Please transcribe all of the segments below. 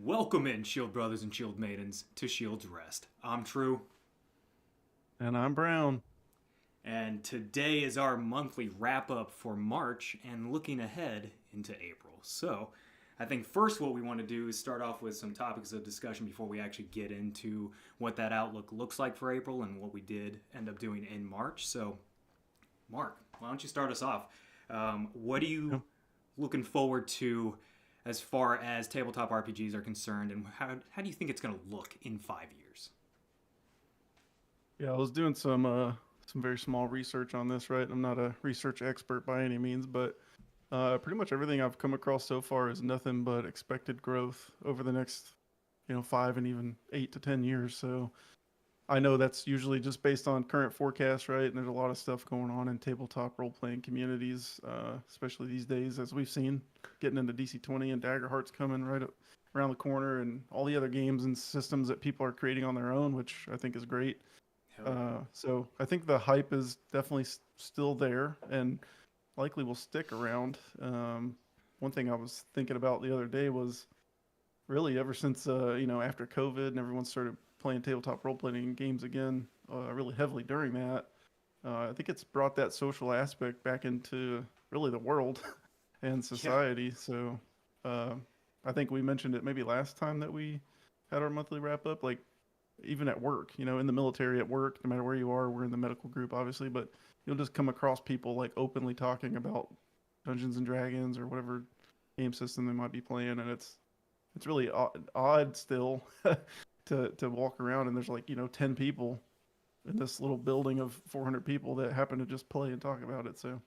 Welcome in, Shield Brothers and Shield Maidens, to Shield's Rest. I'm True, And I'm Brown. and today is our monthly wrap up for March and looking ahead into April. So, I think first what we want to do is start off with some topics of discussion before we actually get into what that outlook looks like for April and what we did end up doing in March. So, Mark, why don't you start us off? What are Yeah, you looking forward to as far as tabletop RPGs are concerned, and how do you think it's going to look in 5 years? yeah, I was doing some very small research on this, right? I'm not a research expert by any means, but pretty much everything I've come across so far is nothing but expected growth over the next, 5 and even 8 to 10 years. So I know that's usually just based on current forecasts, right? And there's a lot of stuff going on in tabletop role playing communities, especially these days, as we've seen, getting into DC 20 and Dagger Heart's coming around the corner, and all the other games and systems that people are creating on their own, which I think is great. Hell yeah. So I think the hype is definitely still there and likely will stick around. One thing I was thinking about the other day was really ever since after COVID and everyone started playing tabletop role playing games again, really heavily during that. I think it's brought that social aspect back into really the world and Yeah. society. So uh, I think we mentioned it maybe last time that we had our monthly wrap up. Like even at work, in the military, at work, no matter where you are, we're in the medical group, obviously, but you'll just come across people like openly talking about Dungeons and Dragons or whatever game system they might be playing, and it's really odd still to walk around and there's like 10 people in this little building of 400 people that happen to just play and talk about it. So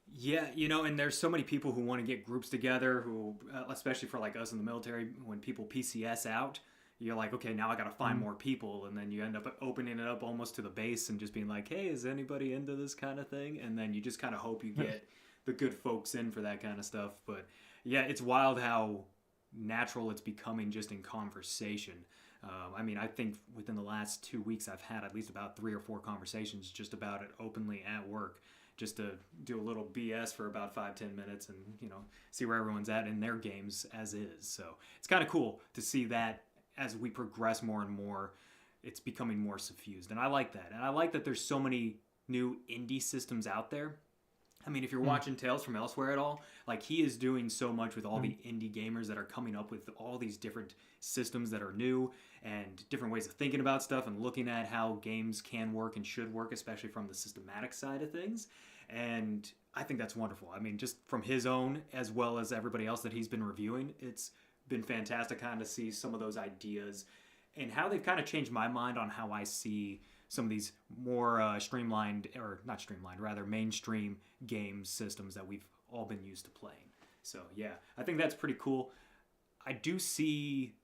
Yeah, and there's so many people who want to get groups together who, especially for like us in the military, when people PCS out, you're like, okay, now I got to find mm, more people. And then you end up opening it up almost to the base and just being like, hey, is anybody into this kind of thing? And then you just kind of hope you get the good folks in for that kind of stuff. But yeah, it's wild how natural it's becoming just in conversation. I mean, I think within the last 2 weeks, I've had at least about 3 or 4 conversations just about it openly at work, just to do a little BS for about 5-10 minutes and see where everyone's at in their games as is. So it's kind of cool to see that as we progress more and more, it's becoming more suffused, and I like that. And I like that there's so many new indie systems out there. I mean, if you're mm, watching Tales from Elsewhere at all, like he is doing so much with all mm. the indie gamers that are coming up with all these different systems that are new and different ways of thinking about stuff and looking at how games can work and should work, especially from the systematic side of things. And I think that's wonderful. I mean, just from his own as well as everybody else that he's been reviewing, it's been fantastic kind of see some of those ideas and how they've kind of changed my mind on how I see some of these more streamlined, or not streamlined, rather mainstream game systems that we've all been used to playing. So yeah, I think that's pretty cool. I do see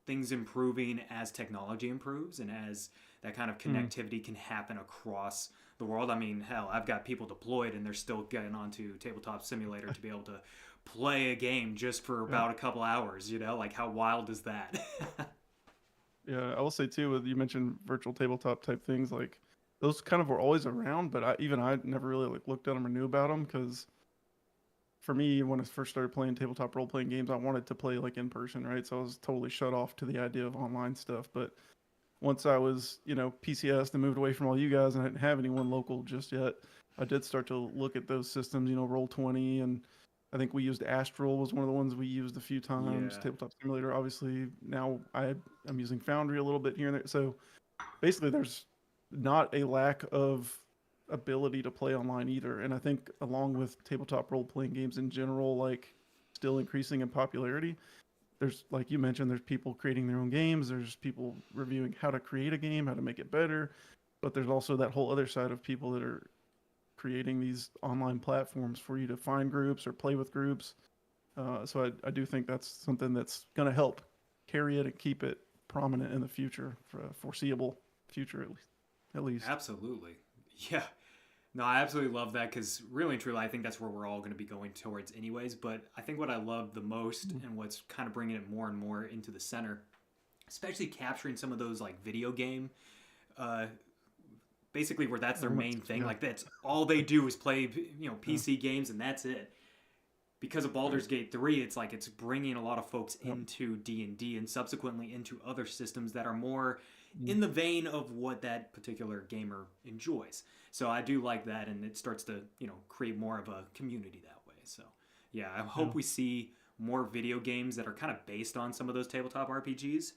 things improving as technology improves and as that kind of Mm. connectivity can happen across the world. I mean, hell, I've got people deployed and they're still getting onto Tabletop Simulator to be able to play a game just for Yeah, about a couple hours, like how wild is that? yeah. I will say too, with you mentioned virtual tabletop type things, like those kind of were always around, but I never really like looked at them or knew about them because for me, when I first started playing tabletop role playing games, I wanted to play like in person, right? So I was totally shut off to the idea of online stuff. But once I was, PCS and moved away from all you guys and I didn't have anyone local just yet, I did start to look at those systems, Roll 20, and I think we used Astral was one of the ones we used a few times. Yeah. Tabletop Simulator, obviously. Now I'm using Foundry a little bit here and there. So basically, there's not a lack of ability to play online either. And I think along with tabletop role playing games in general, like still increasing in popularity, there's like you mentioned, there's people creating their own games, there's people reviewing how to create a game, how to make it better, but there's also that whole other side of people that are creating these online platforms for you to find groups or play with groups. So I do think that's something that's going to help carry it and keep it prominent in the future, for a foreseeable future at least. Absolutely. Yeah. No, I absolutely love that because really and truly, I think that's where we're all going to be going towards, anyways. But I think what I love the most Mm. and what's kind of bringing it more and more into the center, especially capturing some of those like video game, uh, basically where that's their Elements, main thing. yeah. Like that's all they do is play, Yeah. PC games and that's it. because of Baldur's Gate 3, it's like it's bringing a lot of folks Yep. into D&D and subsequently into other systems that are more Mm. in the vein of what that particular gamer enjoys. So I do like that, and it starts to, create more of a community that way. So yeah, I hope Yeah. we see more video games that are kind of based on some of those tabletop RPGs,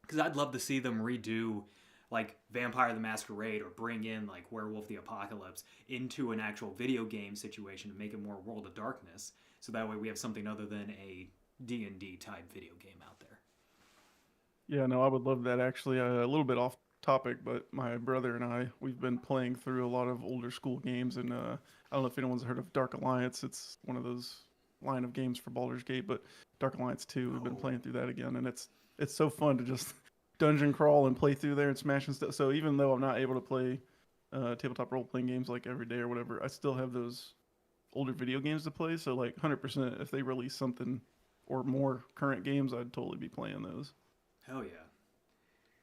because I'd love to see them redo like Vampire the Masquerade or bring in like Werewolf the Apocalypse into an actual video game situation to make it more World of Darkness, so that way we have something other than a D&D type video game out there. Yeah, no, I would love that actually. A little bit off topic, but my brother and we've been playing through a lot of older school games, and I don't know if anyone's heard of Dark Alliance. It's one of those line of games for Baldur's Gate, but Dark Alliance 2, we've been Oh. playing through that again, and it's so fun to just dungeon crawl and play through there and smash and stuff. So even though I'm not able to play tabletop role playing games like every day or whatever, I still have those older video games to play. So like 100%, if they release something or more current games, I'd totally be playing those. Hell yeah.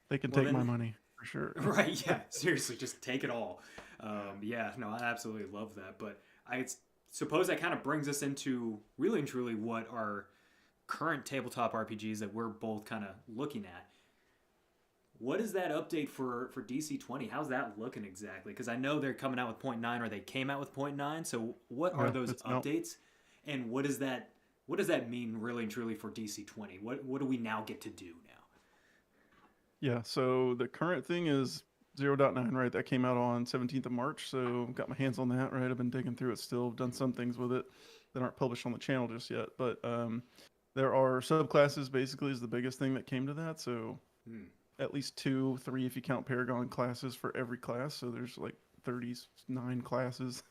They can Well, take my then- money for sure. Right, yeah, seriously, just take it all. Yeah, no, I absolutely love that. But I suppose that kind of brings us into really and truly what our current tabletop RPGs that we're both kind of looking at. What is that update for DC20? How's that looking exactly? Because I know they're coming out with 0.9, or they came out with 0.9. So what are Yeah, those it's out. updates, and what does that mean really and truly for DC20? What do we now get to do now? Yeah, so the current thing is 0.9, right? That came out on 17th of March, so got my hands on that, right? I've been digging through it still, done some things with it that aren't published on the channel just yet, but there are subclasses basically is the biggest thing that came to that, so at least 2, 3 if you count Paragon classes for every class, so there's like 39 classes.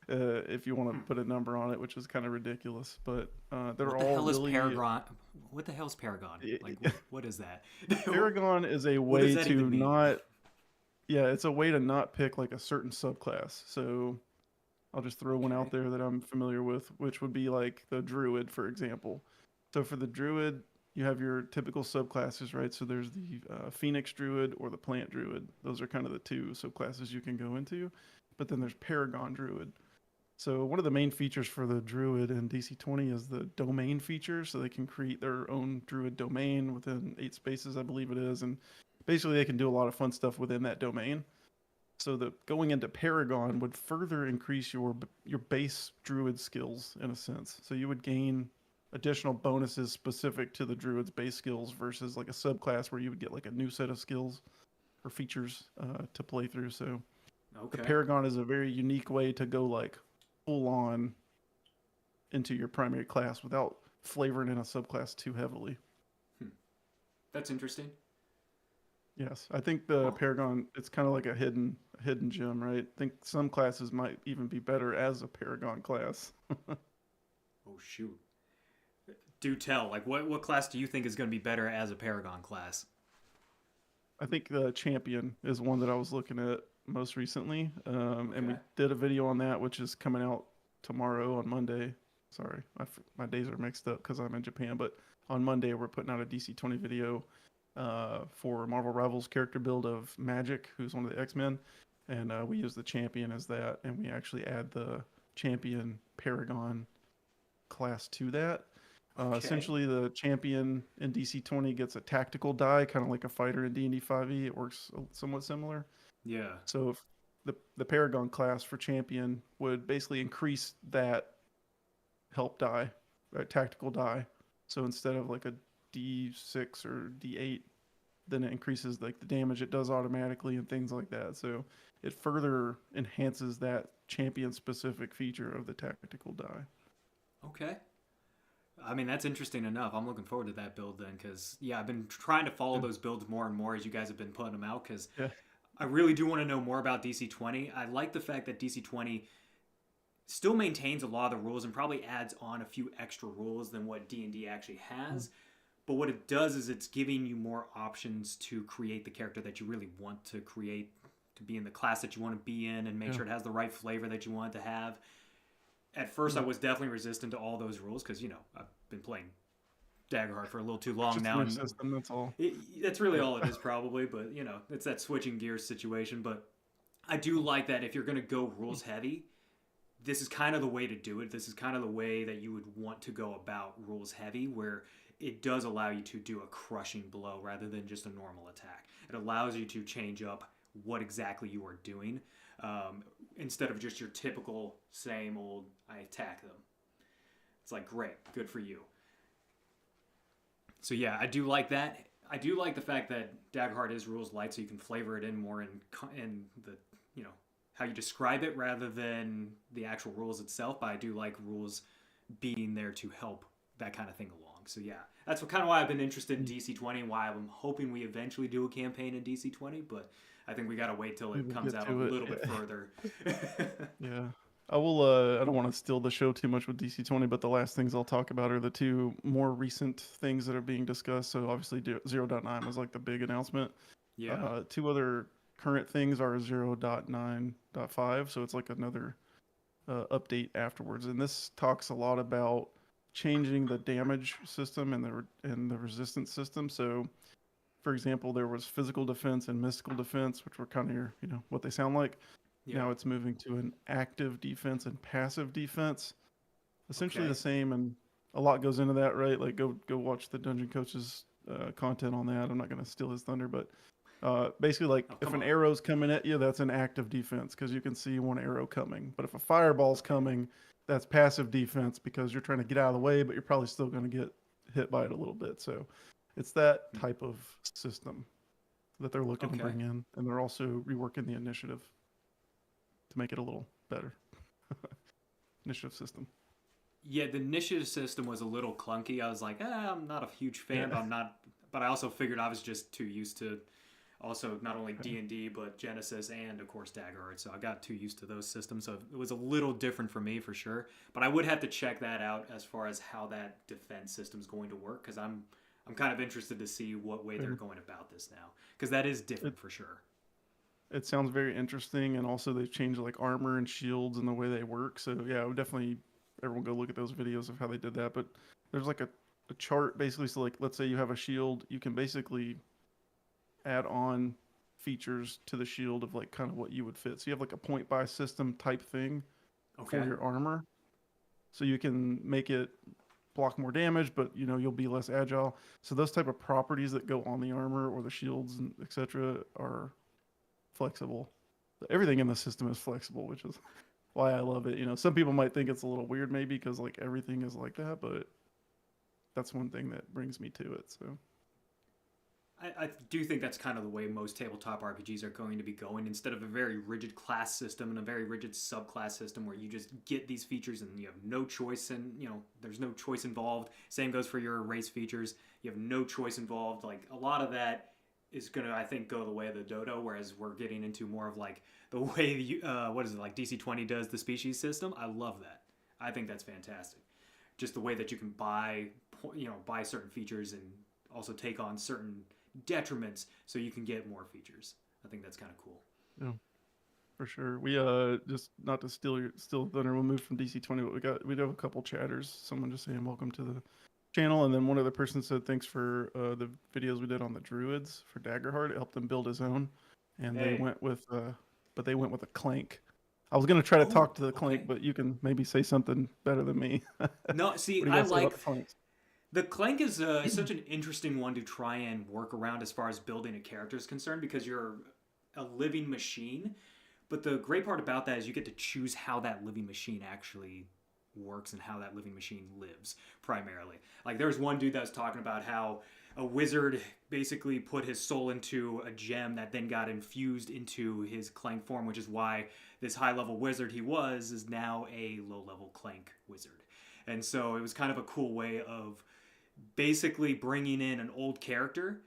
If you want to put a number on it, which is kind of ridiculous, but they're What the all hell is really Paragon? What the hell is Paragon? Yeah, Like, what is that? Paragon is a What does way that to even mean? not, yeah, it's a way to not pick like a certain subclass. So I'll just throw one out Okay. there that I'm familiar with, which would be like the Druid, for example. So for the Druid, you have your typical subclasses, right? So there's the Phoenix Druid or the Plant Druid. Those are kind of the two subclasses you can go into. But then there's Paragon Druid. So one of the main features for the Druid in DC20 is the domain feature. So they can create their own Druid domain within 8 spaces, I believe it is. And basically they can do a lot of fun stuff within that domain. So the going into Paragon would further increase your base Druid skills in a sense. So you would gain additional bonuses specific to the Druid's base skills versus like a subclass where you would get like a new set of skills or features to play through. So Okay. the Paragon is a very unique way to go like full on into your primary class without flavoring in a subclass too heavily. That's interesting. Yes, I think the Huh. Paragon, it's kind of like a hidden gem, right? I think some classes might even be better as a Paragon class. Oh shoot. Do tell. Like, what class do you think is going to be better as a Paragon class? I think the Champion is one that I was looking at most recently, and we Okay. did a video on that, which is coming out tomorrow on Monday. Sorry, my days are mixed up because I'm in Japan, but on Monday we're putting out a DC20 video for Marvel Rivals character build of Magic, who's one of the X-Men, and we use the Champion as that, and we actually add the Champion Paragon class to that. Okay. Essentially, the Champion in DC20 gets a tactical die, kind of like a fighter in D&D 5e. It works somewhat similar. Yeah. So if the Paragon class for Champion would basically increase that help die, that tactical die. So instead of like a D6 or D8, then it increases like the damage it does automatically and things like that. So it further enhances that Champion specific feature of the tactical die. Okay. I mean, that's interesting enough. I'm looking forward to that build then, because yeah, I've been trying to follow those builds more and more as you guys have been putting them out, because Yeah. I really do want to know more about DC20. I like the fact that DC20 still maintains a lot of the rules and probably adds on a few extra rules than what D&D actually has. But what it does is it's giving you more options to create the character that you really want to create, to be in the class that you want to be in, and make Yeah. sure it has the right flavor that you want it to have. At first, I was definitely resistant to all those rules because, I've been playing Daggerheart for a little too long Just now. a new And system, that's all. that's really all it is, probably. But, it's that switching gears situation. But I do like that if you're going to go rules heavy, this is kind of the way to do it. This is kind of the way that you would want to go about rules heavy, where it does allow you to do a crushing blow rather than just a normal attack. It allows you to change up what exactly you are doing, instead of just your typical same old, I attack them. It's like, great, good for you. So yeah, I do like that. I do like the fact that Daggerheart is rules light, so you can flavor it in more in the, you know, how you describe it rather than the actual rules itself. But I do like rules being there to help that kind of thing along. So yeah, that's kind of why I've been interested in DC20 and why I'm hoping we eventually do a campaign in DC20. But I think we gotta wait till it comes out a little bit further. Yeah. I will. I don't want to steal the show too much with DC20, but the last things I'll talk about are the two more recent things that are being discussed. So obviously, 0.9 was like the big announcement. Yeah. Two other current things are 0.9.5. So it's like another update afterwards, and this talks a lot about changing the damage system and the resistance system. So, for example, there was physical defense and mystical defense, which were kind of what they sound like. Yeah. Now it's moving to an active defense and passive defense. Essentially the same, and a lot goes into that, right? Like go watch the Dungeon Coach's content on that. I'm not going to steal his thunder, but basically, like if an arrow's coming at you, that's an active defense because you can see one arrow coming. But if a fireball's coming, that's passive defense because you're trying to get out of the way, but you're probably still going to get hit by it a little bit. So it's that type of system that they're looking to bring in, and they're also reworking the initiative to make it a little better. Initiative system. Yeah, the initiative system was a little clunky. I was like, I'm not a huge fan, but I also figured I was just too used to also not only D&D, but Genesis and, of course, Daggerheart. So I got too used to those systems. So it was a little different for me, for sure. But I would have to check that out as far as how that defense system is going to work, because I'm kind of interested to see what way they're going about this now, because that is different for sure. It sounds very interesting, and also they've changed like armor and shields and the way they work. So yeah, I would definitely everyone go look at those videos of how they did that. But there's like a chart basically. So like, let's say you have a shield, you can basically add on features to the shield of like kind of what you would fit. So you have like a point buy system type thing for your armor. So you can make it block more damage, but you'll be less agile. So those type of properties that go on the armor or the shields and etc. are flexible. Everything in the system is flexible, which is why I love it. Some people might think it's a little weird maybe because like everything is like that, but that's one thing that brings me to it. So I do think that's kind of the way most tabletop RPGs are going to be going, instead of a very rigid class system and a very rigid subclass system where you just get these features and you have no choice, and there's no choice involved. Same goes for your race features. You have no choice involved. Like a lot of that is going to, I think, go the way of the dodo, whereas we're getting into more of like the way like DC20 does the species system. I love that. I think that's fantastic. Just the way that you can buy certain features and also take on certain detriments so you can get more features. I think that's kind of cool. Yeah, for sure. We just not to steal thunder, we'll move from DC20, but we have a couple chatters. Someone just saying welcome to the channel, and then one other person said thanks for the videos we did on the druids for Daggerheart. It helped him build his own, and they went with a clank. I was gonna try to talk to the clank, but you can maybe say something better than me. No, see, I like the clank is such an interesting one to try and work around as far as building a character is concerned, because you're a living machine. But the great part about that is you get to choose how that living machine actually works and how that living machine lives primarily. Like there's one dude that was talking about how a wizard basically put his soul into a gem that then got infused into his clank form, which is why this high level wizard he was is now a low level clank wizard. And so it was kind of a cool way of basically bringing in an old character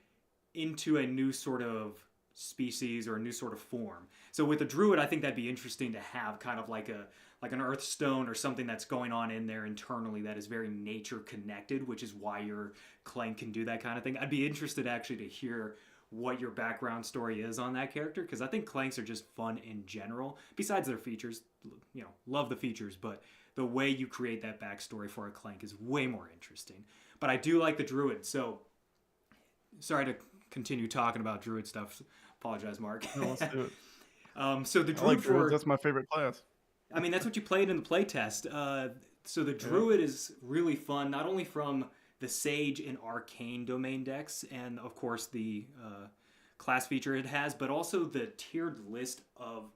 into a new sort of species or a new sort of form. So with a druid, I think that'd be interesting to have kind of like an earth stone or something that's going on in there internally that is very nature connected, which is why your clank can do that kind of thing. I'd be interested actually to hear what your background story is on that character, because I think clanks are just fun in general. Besides their features, love the features, but the way you create that backstory for a clank is way more interesting. But I do like the druid, so sorry to continue talking about druid stuff. Apologize, Mark. No, let's do it. So the druid druids, that's my favorite class. I mean, that's what you played in the playtest. So the Druid is really fun, not only from the Sage and Arcane domain decks, and of course the class feature it has, but also the tiered list of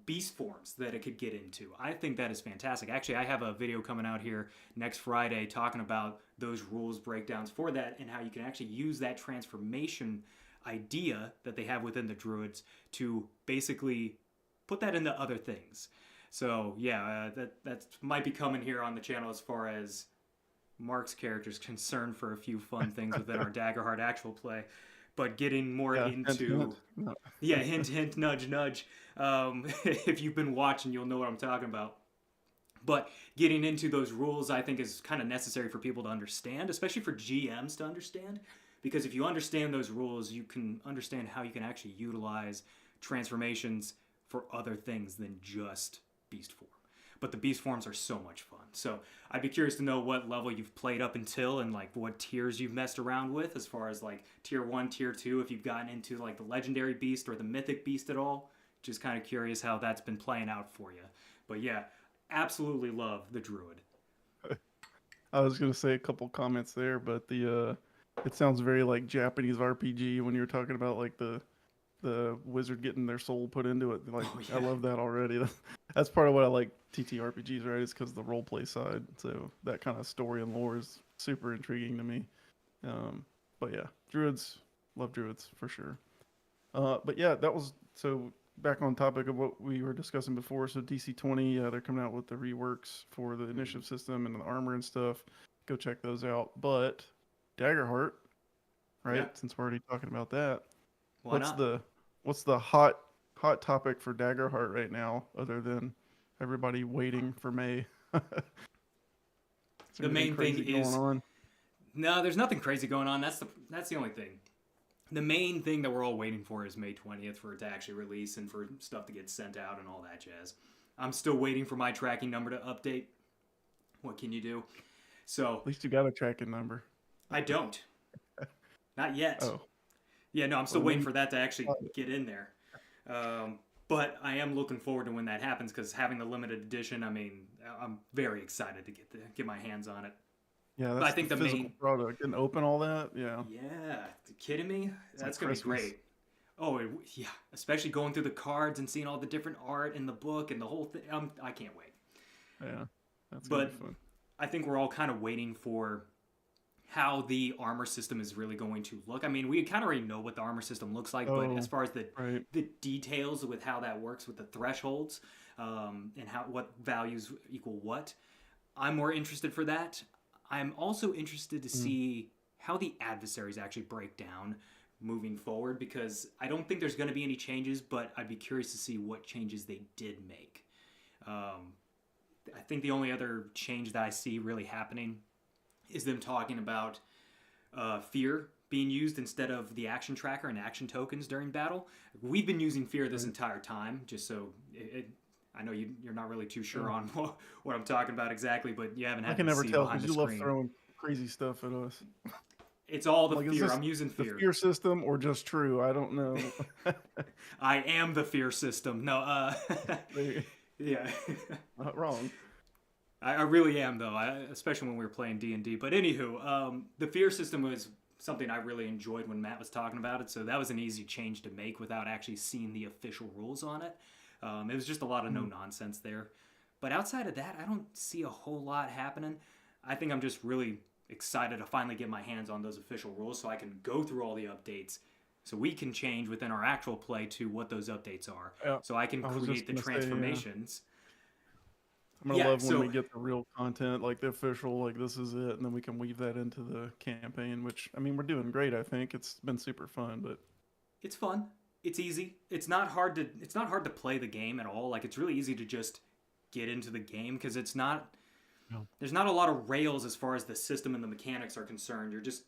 beast forms that it could get into. I think that is fantastic. Actually, I have a video coming out here next Friday talking about those rules breakdowns for that and how you can actually use that transformation idea that they have within the Druids to basically put that into other things. So yeah, that might be coming here on the channel as far as Mark's character is concerned for a few fun things within our Daggerheart actual play. But getting more into hint, hint, nudge, nudge. If you've been watching, you'll know what I'm talking about. But getting into those rules, I think, is kind of necessary for people to understand, especially for GMs to understand. Because if you understand those rules, you can understand how you can actually utilize transformations for other things than just beast form. But the beast forms are so much fun. So I'd be curious to know what level you've played up until and like what tiers you've messed around with as far as like tier 1, tier 2, if you've gotten into like the legendary beast or the mythic beast at all. Just kind of curious how that's been playing out for you. But yeah, absolutely love the Druid. I was going to say a couple comments there, but it sounds very like Japanese RPG when you were talking about like the wizard getting their soul put into it. Like, I love that already. That's part of what I like TTRPGs, right? Is because of the role play side. So that kind of story and lore is super intriguing to me. But yeah, Druids, love Druids for sure. But yeah, that was so back on topic of what we were discussing before. So DC20, they're coming out with the reworks for the initiative system and the armor and stuff. Go check those out. But Daggerheart, right? Yeah. Since we're already talking about that, Why not? What's the hot topic for Daggerheart right now, other than everybody waiting for May? The main thing is no, there's nothing crazy going on. That's the only thing. The main thing that we're all waiting for is May 20th for it to actually release and for stuff to get sent out and all that jazz. I'm still waiting for my tracking number to update. What can you do? So at least you got a tracking number. I don't. Not yet. Oh. Yeah, no, I'm still waiting for that to actually get in there. But I am looking forward to when that happens because having the limited edition, I mean, I'm very excited to get my hands on it. Yeah, that's I think the physical main product and open all that. Yeah. Yeah, you kidding me? That's like gonna be great. Oh, yeah, especially going through the cards and seeing all the different art in the book and the whole thing. I can't wait. Yeah, that's gonna be fun. I think we're all kind of waiting for how the armor system is really going to look. I mean, we kind of already know what the armor system looks like, but as far as the details with how that works with the thresholds and what values equal what, I'm more interested for that. I'm also interested to see how the adversaries actually break down moving forward because I don't think there's going to be any changes, but I'd be curious to see what changes they did make. I think the only other change that I see really happening is them talking about fear being used instead of the action tracker and action tokens during battle. We've been using fear this entire time, just so I know you're not really too sure on what I'm talking about exactly, but you haven't had to see behind the screen. I can never tell because you love throwing crazy stuff at us. It's all the fear. I'm using fear. The fear system or just true? I don't know. I am the fear system. No, yeah. Not wrong. I really am, though, especially when we were playing D&D. But anywho, the fear system was something I really enjoyed when Matt was talking about it, so that was an easy change to make without actually seeing the official rules on it. It was just a lot of no-nonsense there. But outside of that, I don't see a whole lot happening. I think I'm just really excited to finally get my hands on those official rules so I can go through all the updates so we can change within our actual play to what those updates are. So I can create the transformations. I'm going to love when we get the real content, like the official, like this is it, and then we can weave that into the campaign, which, I mean, we're doing great, I think. It's been super fun, but... It's fun. It's easy. It's not hard to play the game at all. Like, it's really easy to just get into the game because it's not... No. There's not a lot of rails as far as the system and the mechanics are concerned. You're just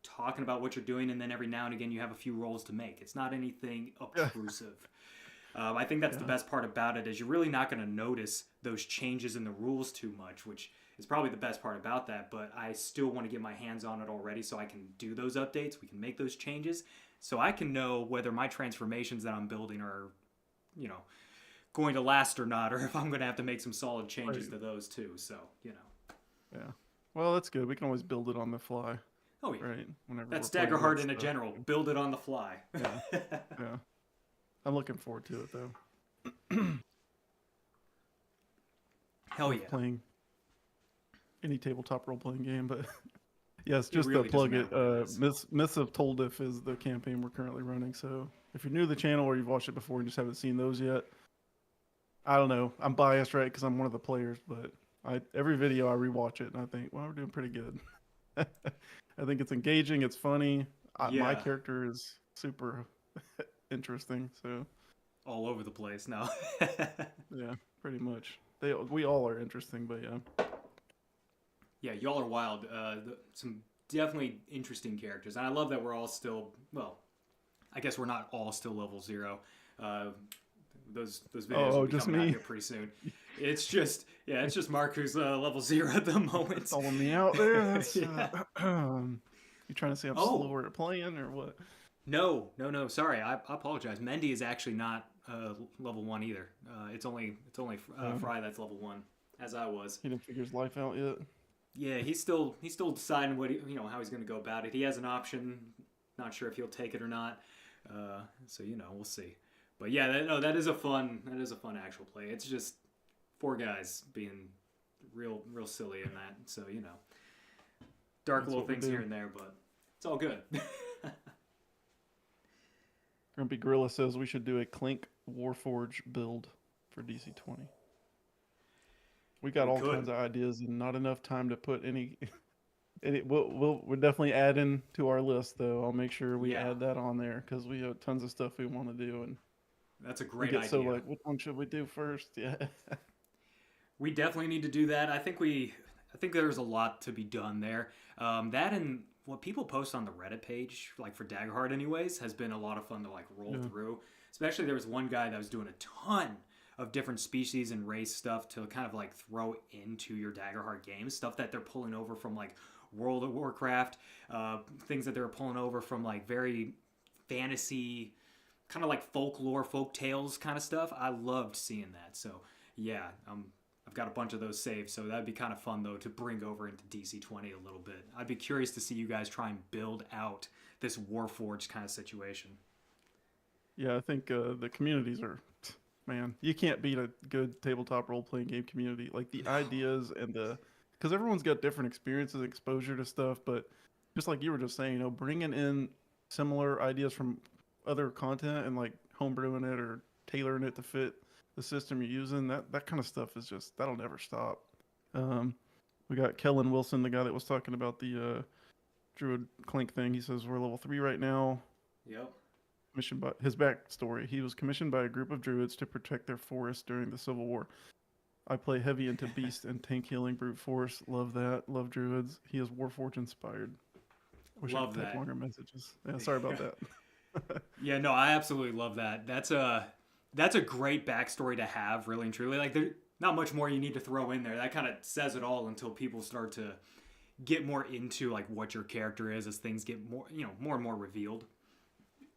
talking about what you're doing, and then every now and again you have a few rolls to make. It's not anything obtrusive. I think that's the best part about it is you're really not going to notice those changes in the rules too much, which is probably the best part about that. But I still want to get my hands on it already so I can do those updates. We can make those changes so I can know whether my transformations that I'm building are, going to last or not, or if I'm going to have to make some solid changes Right. to those too. So, you know. Yeah. Well, that's good. We can always build it on the fly, Oh yeah, right? Whenever we're that's playing with Daggerheart in a stuff. general. Build it on the fly. Yeah. Yeah. I'm looking forward to it though. Hell Love yeah. playing any tabletop role playing game, but yes, It just to really doesn't plug matter it, what it is. Myths of Toldif is the campaign we're currently running. So if you're new to the channel or you've watched it before and just haven't seen those yet, I don't know. I'm biased, right? Because I'm one of the players, but every video I rewatch it and I think, well, we're doing pretty good. I think it's engaging. It's funny. My Yeah, character is super interesting. So all over the place now. yeah, pretty much. We all are interesting, but yeah. Yeah, y'all are wild. Some definitely interesting characters, and I love that we're all still. Well, I guess we're not all still level 0. Uh, those videos will be Just coming out me. here pretty soon. It's just it's just Mark who's level 0 at the moment. Calling me out there. That's Yeah. you trying to say I'm Oh slower at playing or what? no. Sorry, I apologize. Mendy is actually not level 1 either. It's only Fry that's level 1, as I was. He didn't figure his life out yet. Yeah, he's still deciding what how he's going to go about it. He has an option. Not sure if he'll take it or not. So we'll see. But yeah, that is a fun actual play. It's just 4 guys being real silly in that. So dark That's little what we things do. here and there, but it's all good. Grumpy Gorilla says we should do a Clink Warforge build for DC 20. We got We all could. kinds of ideas and not enough time to put any. We'll definitely add in to our list though. I'll make sure we Yeah. add that on there because we have tons of stuff we want to do and That's a we great get idea. so like, which one should we do first? Yeah. We definitely need to do that. I think there's a lot to be done there. That and what people post on the Reddit page, like for Daggerheart, anyways, has been a lot of fun to like roll Yeah. through. Especially there was one guy that was doing a ton of different species and race stuff to kind of like throw into your Daggerheart games, stuff that they're pulling over from like World of Warcraft, things that they're pulling over from like very fantasy, kind of like folklore, folk tales kind of stuff. I loved seeing that. So yeah, I've got a bunch of those saved, so that'd be kind of fun though to bring over into DC 20 a little bit. I'd be curious to see you guys try and build out this Warforged kind of situation. Yeah, I think the communities are, man, you can't beat a good tabletop role playing game community. Like the ideas and because everyone's got different experiences, exposure to stuff, but just like you were just saying, bringing in similar ideas from other content and like homebrewing it or tailoring it to fit the system you're using, that kind of stuff is just, that'll never stop. Um, we got Kellen Wilson, the guy that was talking about the Druid Clink thing. He says we're level 3 right now. Yep. Commissioned by his backstory. He was commissioned by a group of druids to protect their forest during the Civil War. I play heavy into beast and tank healing brute force. Love that. Love druids. He is Warforged inspired. Wish I Love could type that. longer messages. Yeah, sorry about that. Yeah, no, I absolutely love that. That's a great backstory to have, really and truly. Like there's not much more you need to throw in there. That kind of says it all until people start to get more into like what your character is as things get more, more and more revealed.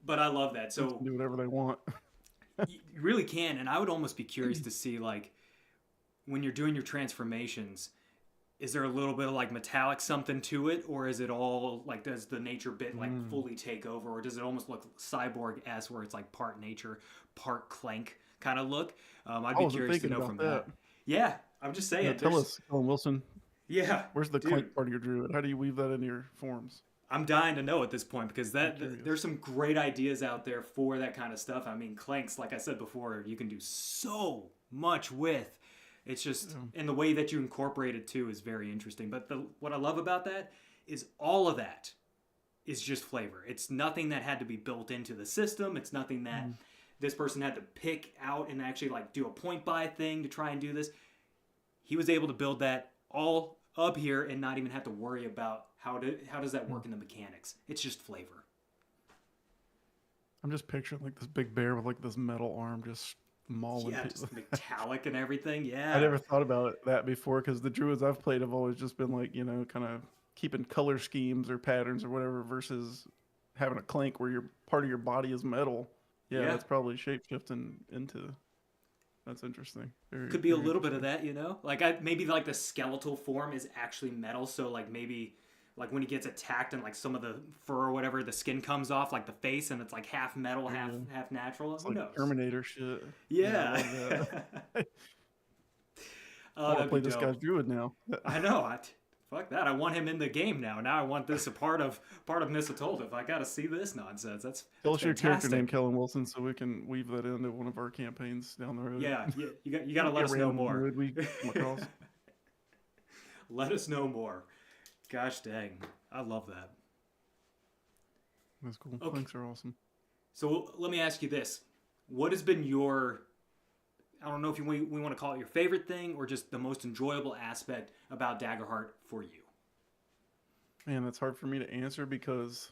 But I love that. They So can do whatever they want. you really can, and I would almost be curious to see like when you're doing your transformations, is there a little bit of like metallic something to it, or is it all like does the nature bit like fully take over, or does it almost look cyborg-esque where it's like part nature, part clank kind of look? I'd be wasn't curious to thinking know about from that. that. Yeah, I'm just saying. Yeah, tell us, Colin Wilson, Yeah, where's the dude, clink part of your druid? How do you weave that into your forms? I'm dying to know at this point because curious. there's some great ideas out there for that kind of stuff. I mean, clanks, like I said before, you can do so much with. It's just and the way that you incorporate it too is very interesting. But what I love about that is all of that is just flavor. It's nothing that had to be built into the system. It's nothing that this person had to pick out and actually like do a point buy thing to try and do this. He was able to build that all up here and not even have to worry about how does that work in the mechanics. It's just flavor. I'm just picturing like this big bear with like this metal arm just mauling Yeah, people. just metallic and everything. Yeah. I never thought about that before because the druids I've played have always just been like, kind of keeping color schemes or patterns or whatever versus having a clank where your part of your body is metal. Yeah, Yeah. that's probably shape shifting into. That's interesting. Very, Could be a very little bit of interesting. that, Like maybe like the skeletal form is actually metal, so like maybe like when he gets attacked and like some of the fur or whatever, the skin comes off like the face, and it's like half metal, Yeah. half natural. It's Who like knows? Terminator shit. Yeah, I Yeah. love that. I Oh, want to that'd be play this guy's dope. druid now. I know. Fuck that. I want him in the game now. Now I want this a part of Missatolda. I got to see this nonsense. Tell That's us your character name, fantastic. Kellen Wilson, so we can weave that into one of our campaigns down the road. Yeah, you got to Might be let a us know random more. druid we come across. Let us know more. Gosh dang, I love that. That's cool. Okay, Links are awesome. so let me ask you this: what has been your I don't know if we want to call it your favorite thing or just the most enjoyable aspect about Daggerheart for you? Man, that's hard for me to answer because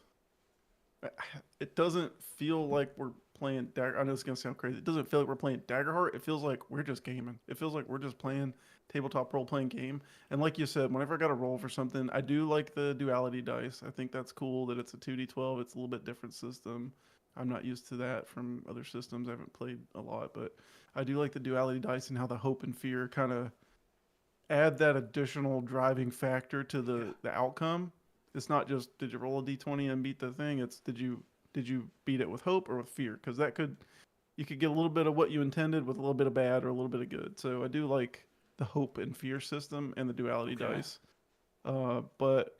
it doesn't feel like we're playing Dagger. I know it's gonna sound crazy. It doesn't feel like we're playing Daggerheart. It feels like we're just gaming. It feels like we're just playing tabletop role playing game. And like you said, whenever I got to roll for something, I do like the duality dice. I think that's cool that it's a 2d12. It's a little bit different system. I'm not used to that from other systems. I haven't played a lot, but I do like the duality dice and how the hope and fear kind of add that additional driving factor to Yeah. the outcome. It's not just did you roll a d20 and beat the thing. It's did you beat it with hope or with fear? Because that could you could get a little bit of what you intended with a little bit of bad or a little bit of good. So I do like the hope and fear system and the duality Okay. dice. But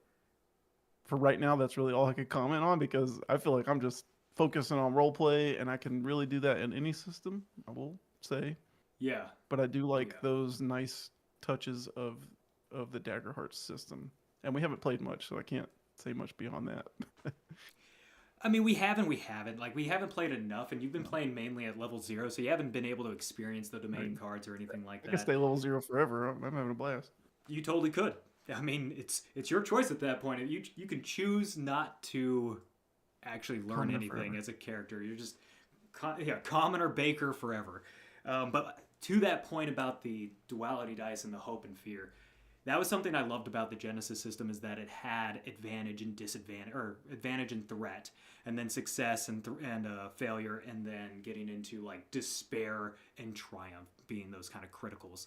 for right now, that's really all I could comment on because I feel like I'm just focusing on role play and I can really do that in any system. I will say, Yeah. but I do Yeah. like those nice touches of the Daggerheart system. And we haven't played much, so I can't say much beyond that. I mean, we haven't. Like, we haven't played enough, and you've been No. playing mainly at level 0, so you haven't been able to experience the domain Right. cards or anything like I can that. stay level 0 forever. I'm having a blast. You totally could. I mean, it's your choice at that point. You can choose not to actually learn Commoner anything forever. as a character. You're just, commoner baker forever. But to that point about the duality dice and the hope and fear, that was something I loved about the Genesis system is that it had advantage and disadvantage, or advantage and threat, and then success and failure, and then getting into like despair and triumph being those kind of criticals.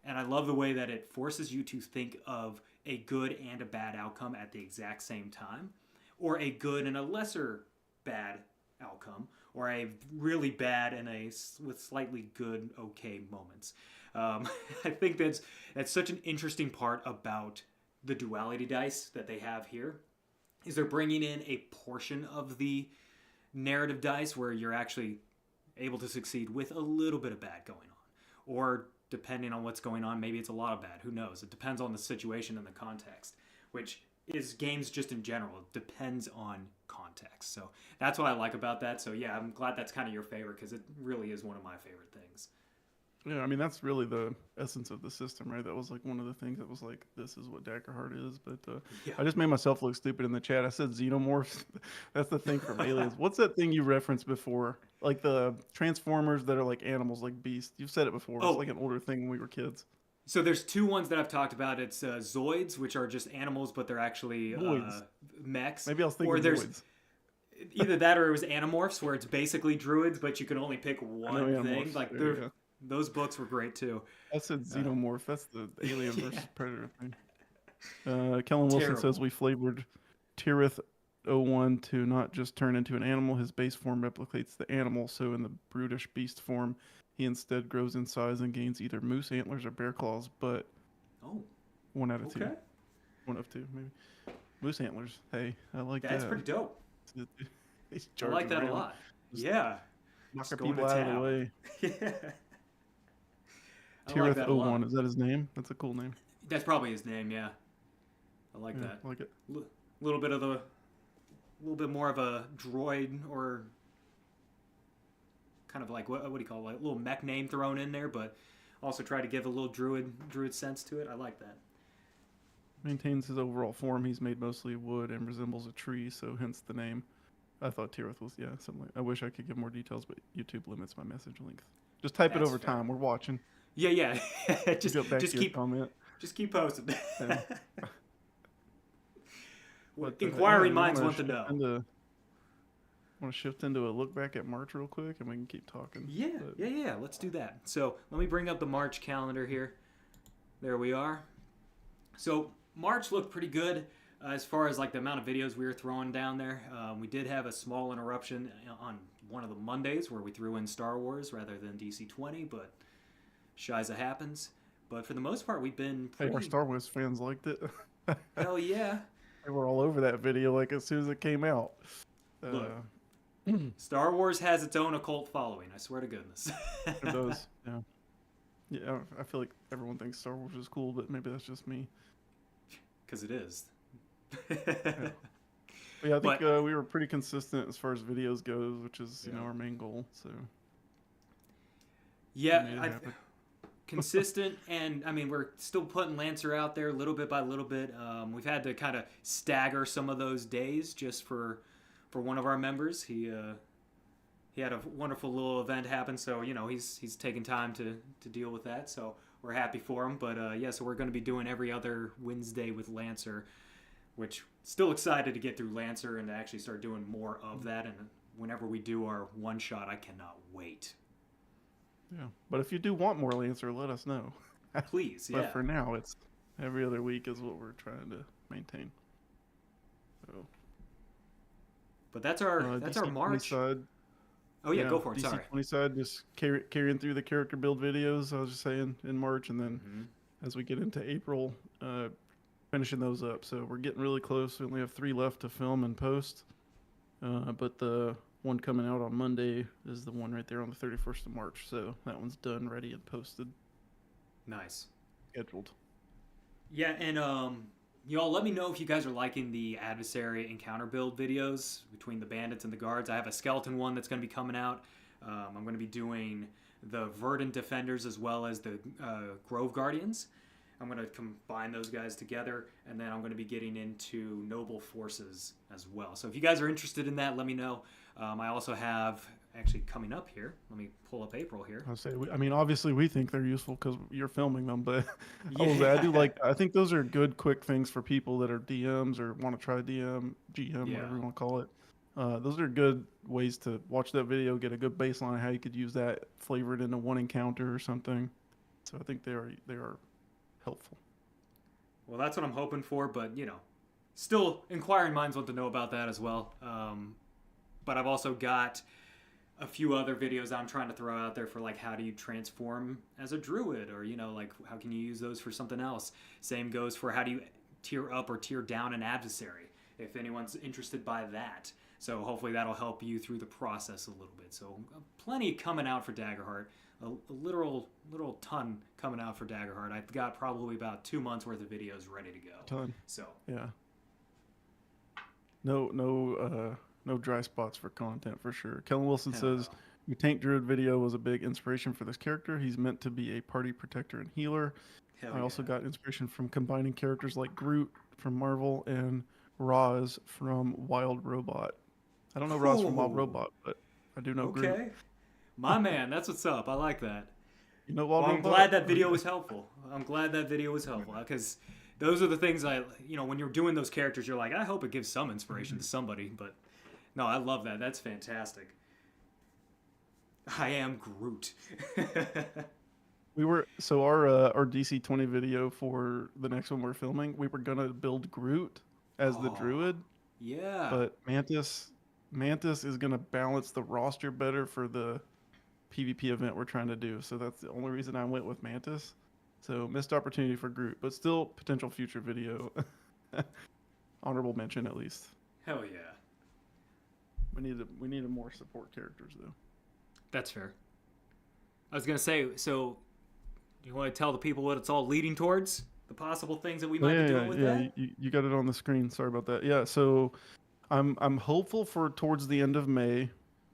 And I love the way that it forces you to think of a good and a bad outcome at the exact same time, or a good and a lesser bad outcome, or a really bad and with slightly good, okay moments. I think that's such an interesting part about the duality dice that they have here. Is they're bringing in a portion of the narrative dice where you're actually able to succeed with a little bit of bad going on, or depending on what's going on, maybe it's a lot of bad. Who knows? It depends on the situation and the context, which is games just in general. It depends on context. So that's what I like about that. So yeah, I'm glad that's kind of your favorite because it really is one of my favorite things. Yeah, I mean that's really the essence of the system, right? That was like one of the things that was like, this is what Daggerheart is. But Yeah. I just made myself look stupid in the chat. I said xenomorphs. That's the thing from Aliens. What's that thing you referenced before? Like the Transformers that are like animals, like beasts. You've said it before. It's Oh, like an older thing when we were kids. so there's two ones that I've talked about. It's Zoids, which are just animals, but they're actually Zoids. mechs. Maybe I was Or thinking there's Zoids. either that or it was Animorphs, where it's basically druids, but you can only pick I know one thing. Animorphs. Like There you go. those books were great too. I said Uh, Xenomorph. That's the Alien yeah, versus Predator thing. Kellen Wilson says terrible. we flavored Tirith 01 to not just turn into an animal. His base form replicates the animal, so in the brutish beast form, he instead grows in size and gains either moose antlers or bear claws, but Oh, one out of two. okay, One of two, maybe. Moose antlers. Hey, I like that's that. pretty dope. He's I like charging that a around, lot. just Yeah, just knocking going to people out of the town. way. Yeah, I like Tirith that a oh lot. one is that his name? That's a cool name. That's probably his name. Yeah, I like Yeah, that. I like it. Little bit of a little bit more of a droid or kind of like what do you call it? Like a little mech name thrown in there, but also try to give a little druid sense to it. I like that. Maintains his overall form. He's made mostly wood and resembles a tree, so hence the name. I thought Tirith was, yeah, something like, I wish I could give more details, but YouTube limits my message length. Just type it That's over fair. time. We're watching. Yeah, yeah. We'll just get back just to your keep comment. just keep posting. Yeah. Well, Yeah, inquiring we want minds to want to shift know. into Want to shift into a look back at March real quick, and we can keep talking. Yeah, But yeah. Let's do that. So let me bring up the March calendar here. There we are. So March looked pretty good as far as like the amount of videos we were throwing down there. We did have a small interruption on one of the Mondays where we threw in Star Wars rather than DC-20, but shiza happens. But for the most part, we've been hey, pretty. our Star Wars fans liked it. Hell yeah! They were all over that video like as soon as it came out. Look, Star Wars has its own occult following. I swear to goodness. It does. Yeah. Yeah, I feel like everyone thinks Star Wars is cool, but maybe that's just me. Because it is. Yeah. But yeah, I think we were pretty consistent as far as videos goes, which is you know our main goal. So yeah, consistent, and I mean we're still putting Lancer out there little bit by little bit. We've had to kind of stagger some of those days just for one of our members. He had a wonderful little event happen, so you know he's taking time to deal with that. So we're happy for him. But yeah, so we're going to be doing every other Wednesday with Lancer, which still excited to get through Lancer and to actually start doing more of that. And whenever we do our one shot, I cannot wait. yeah, but if you do want more Lancer, let us know. Please, But yeah. for now, it's every other week is what we're trying to maintain. So But that's our DC20 March. side. Oh yeah, go for it. Sorry. DC20 side, just carrying through the character build videos. I was just saying in March, and then Mhm. as we get into April, finishing those up. So we're getting really close. We only have 3 left to film and post. But the one coming out on Monday is the one right there on the 31st of March. So that one's done, ready, and posted, Nice. scheduled. Yeah, and y'all let me know if you guys are liking the adversary encounter build videos between the bandits and the guards. I have a skeleton one that's going to be coming out. I'm going to be doing the Verdant Defenders as well as the Grove Guardians. I'm going to combine those guys together, and then I'm going to be getting into Noble Forces as well. So if you guys are interested in that, let me know. I also have, actually coming up here, let me pull up April here. I say, I mean, obviously we think they're useful because you're filming them, but I will say, I do like. I think those are good, quick things for people that are DMs or want to try DM, GM, Yeah. whatever you want to call it. Those are good ways to watch that video, get a good baseline of how you could use that, flavor it into one encounter or something. So I think they are helpful. Well, that's what I'm hoping for, but, you know, still inquiring minds want to know about that as well. But I've also got a few other videos I'm trying to throw out there for, like, how do you transform as a druid, or, you know, like, how can you use those for something else? Same goes for how do you tier up or tier down an adversary, if anyone's interested by that. So hopefully that'll help you through the process a little bit. So plenty coming out for Daggerheart. A literal ton coming out for Daggerheart. I've got probably about 2 months worth of videos ready to go. Ton. So Yeah. No dry spots for content for sure. Kellen Wilson says your tank druid video was a big inspiration for this character. He's meant to be a party protector and healer. hell I also yeah. got inspiration from combining characters like Groot from Marvel and Roz from Wild Robot. I don't know Roz from Wild Cool. Robot, but I do know Groot. Okay. My man, that's what's up. I like that. You know Wild Well, I'm Robot? glad that video was helpful. Because those are the things when you're doing those characters, you're like, I hope it gives some inspiration to somebody. But no, I love that. That's fantastic. I am Groot. Our DC20 video for the next one we're filming, we were gonna build Groot as the Oh. druid, Yeah. but Mantis is gonna balance the roster better for the PvP event we're trying to do. So that's the only reason I went with Mantis. So missed opportunity for Groot, but still potential future video. Honorable mention at least. Hell yeah. We needed more support characters though. That's fair. I was going to say, so you want to tell the people what it's all leading towards? The possible things that we might be doing with that? You got it on the screen. Sorry about that. Yeah, so I'm hopeful for towards the end of May.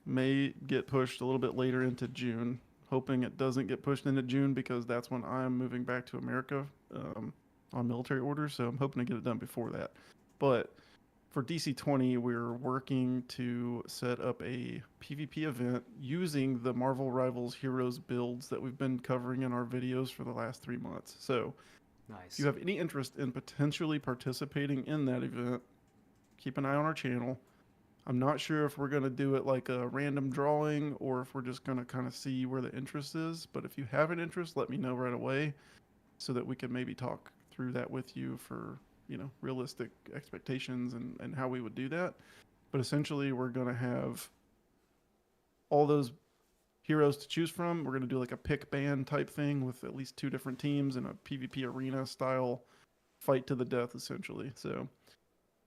May get pushed a little bit later into June. Hoping it doesn't get pushed into June because that's when I'm moving back to America on military orders. So I'm hoping to get it done before that. But for DC20, we're working to set up a PvP event using the Marvel Rivals Heroes builds that we've been covering in our videos for the last 3 months. So Nice. if you have any interest in potentially participating in that event, keep an eye on our channel. I'm not sure if we're going to do it like a random drawing or if we're just going to kind of see where the interest is. But if you have an interest, let me know right away so that we can maybe talk through that with you for, realistic expectations and how we would do that. But essentially, we're going to have all those heroes to choose from. We're going to do like a pick ban type thing with at least 2 different teams in a PvP arena style fight to the death, essentially. So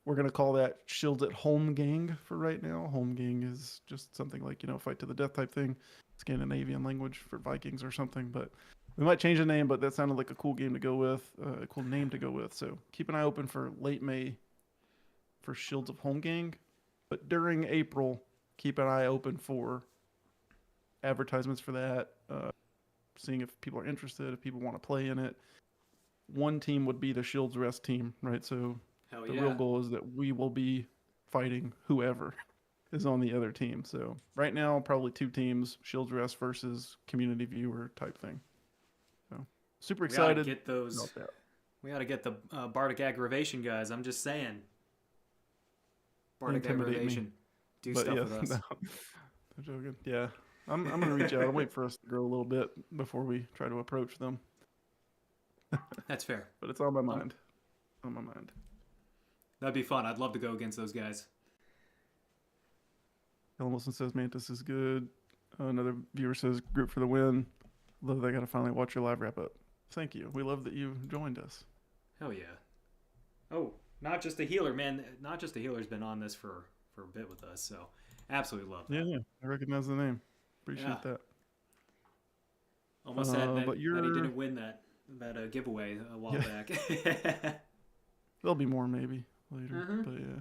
we're going to call that Shields at Home Gang for right now. Home Gang is just something like, fight to the death type thing, Scandinavian language for Vikings or something. But we might change the name, but that sounded like a cool game to go with, a cool name to go with. So keep an eye open for late May for Shields of Home Gang. But during April, keep an eye open for advertisements for that, seeing if people are interested, if people want to play in it. One team would be the Shields Rest team, right? So Hell the yeah. real goal is that we will be fighting whoever is on the other team. So right now, probably 2 teams, Shields Rest versus Community Viewer type thing. So super excited. We ought to get those. about that. We ought to get the Bardic Aggravation guys. I'm just saying. Bardic Intimidate me. Aggravation. Do But stuff yeah, with us. no, I'm joking. Yeah, I'm gonna reach out. I'll wait for us to grow a little bit before we try to approach them. That's fair. But it's on my mind. On my mind. That'd be fun. I'd love to go against those guys. Helen Wilson says Mantis is good. Another viewer says group for the win. Love that I got to finally watch your live wrap up. Thank you. We love that you joined us. Hell yeah. Oh, not just a healer, man. Not just a healer's been on this for a bit with us, so absolutely love that. Yeah. I recognize the name. Appreciate that. Almost sad that, but that he didn't win that giveaway a while back. There'll be more maybe later, Mhm. but yeah.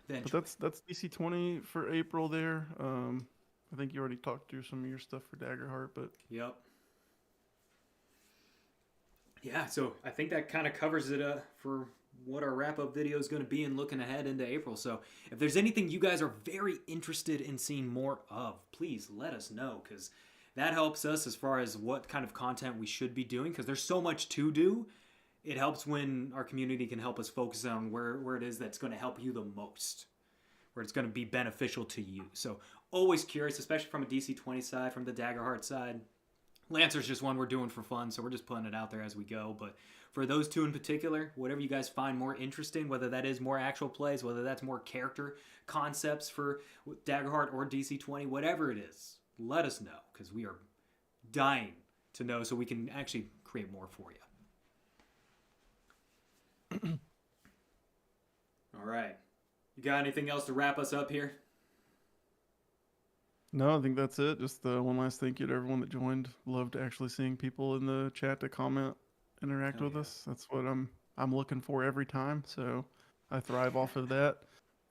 Eventually. But that's DC20 for April there. I think you already talked through some of your stuff for Daggerheart, but Yep. Yeah, so I think that kind of covers it for what our wrap-up video is going to be and looking ahead into April. So if there's anything you guys are very interested in seeing more of, please let us know, because that helps us as far as what kind of content we should be doing, because there's so much to do. It helps when our community can help us focus on where it is that's going to help you the most, where it's going to be beneficial to you. So always curious, especially from a DC20 side, from the Daggerheart side. Lancer's just one we're doing for fun, so we're just putting it out there as we go. But for those 2 in particular, whatever you guys find more interesting, whether that is more actual plays, whether that's more character concepts for Daggerheart or DC20, whatever it is, let us know, because we are dying to know so we can actually create more for you. All right. You got anything else to wrap us up here? no, I think that's it. Just one last thank you to everyone that joined. Loved actually seeing people in the chat to comment, interact Hell with yeah. us. That's what I'm looking for every time. So I thrive off of that.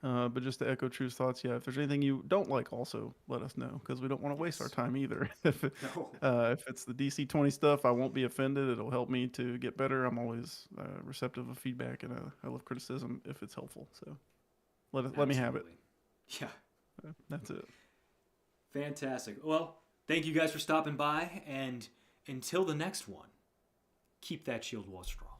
But just to echo True's thoughts, yeah, if there's anything you don't like, also let us know, because we don't want to waste our time either. if it's the DC20 stuff, I won't be offended. It'll help me to get better. I'm always receptive of feedback, and I love criticism if it's helpful. So let me have it. Yeah. That's it. Fantastic. Well, thank you guys for stopping by, and until the next one, keep that shield wall strong.